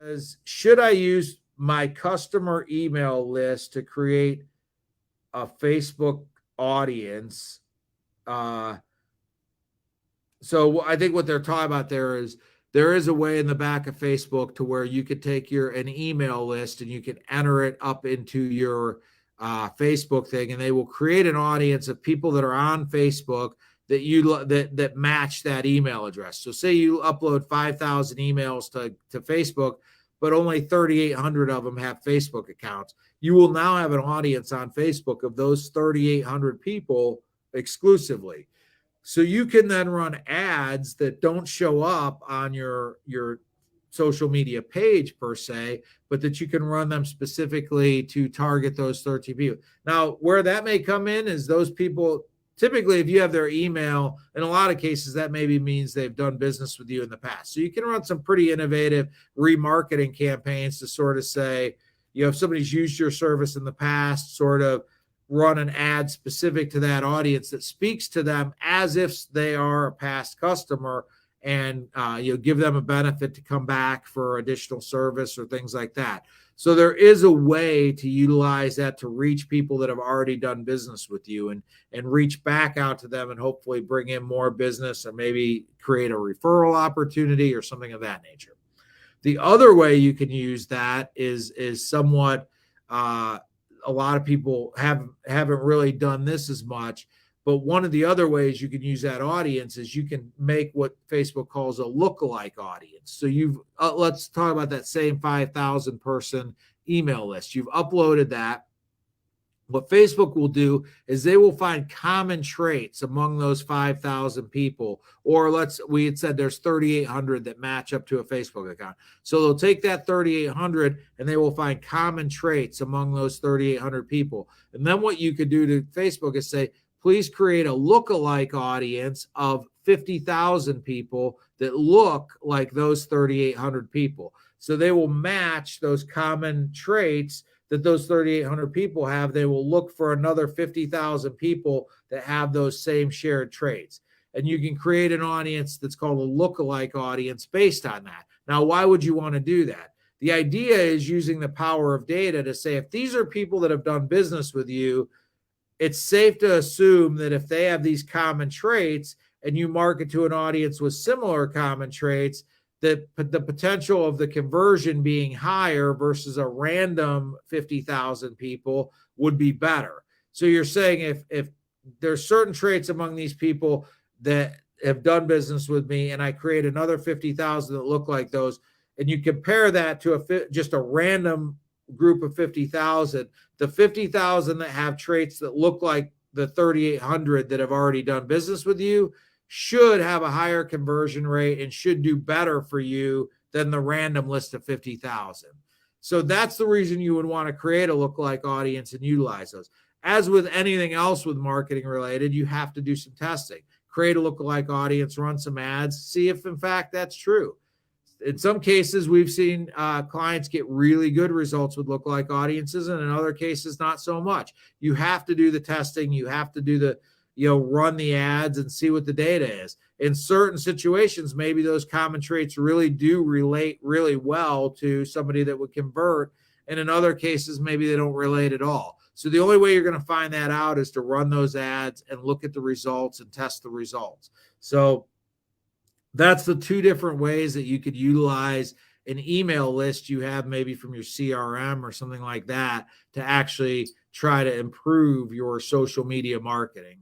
is, should I use my customer email list to create a Facebook audience? So I think what they're talking about there is a way in the back of Facebook to where you could take an email list and you can enter it up into your Facebook thing, and they will create an audience of people that are on Facebook that match that email address. So say you upload 5,000 emails to Facebook, but only 3,800 of them have Facebook accounts. You will now have an audience on Facebook of those 3,800 people exclusively. So you can then run ads that don't show up on your social media page per se, but that you can run them specifically to target those 30 people. Now, where that may come in is those people, typically, if you have their email, in a lot of cases, that maybe means they've done business with you in the past. So you can run some pretty innovative remarketing campaigns to sort of say, if somebody's used your service in the past, sort of run an ad specific to that audience that speaks to them as if they are a past customer, and give them a benefit to come back for additional service or things like that. So there is a way to utilize that to reach people that have already done business with you and reach back out to them and hopefully bring in more business or maybe create a referral opportunity or something of that nature. The other way you can use that is somewhat a lot of people haven't really done this as much, but one of the other ways you can use that audience is you can make what Facebook calls a lookalike audience. So let's talk about that same 5,000 person email list. You've uploaded that. What Facebook will do is they will find common traits among those 5,000 people, or we had said there's 3,800 that match up to a Facebook account. So they'll take that 3,800 and they will find common traits among those 3,800 people. And then what you could do to Facebook is say, please create a lookalike audience of 50,000 people that look like those 3,800 people. So they will match those common traits that those 3,800 people have. They will look for another 50,000 people that have those same shared traits. And you can create an audience that's called a lookalike audience based on that. Now, why would you want to do that? The idea is using the power of data to say, if these are people that have done business with you, it's safe to assume that if they have these common traits and you market to an audience with similar common traits, that the potential of the conversion being higher versus a random 50,000 people would be better. So you're saying if there's certain traits among these people that have done business with me, and I create another 50,000 that look like those, and you compare that to just a random group of 50,000, the 50,000 that have traits that look like the 3,800 that have already done business with you should have a higher conversion rate and should do better for you than the random list of 50,000. So that's the reason you would want to create a lookalike audience and utilize those. As with anything else with marketing related, you have to do some testing. Create a lookalike audience, run some ads, see if in fact that's true. In some cases, we've seen clients get really good results with lookalike audiences, and in other cases, not so much. You have to do the testing. You have to do run the ads and see what the data is. In certain situations, maybe those common traits really do relate really well to somebody that would convert. And in other cases, maybe they don't relate at all. So the only way you're going to find that out is to run those ads and look at the results and test the results. So that's the two different ways that you could utilize an email list you have maybe from your CRM or something like that to actually try to improve your social media marketing.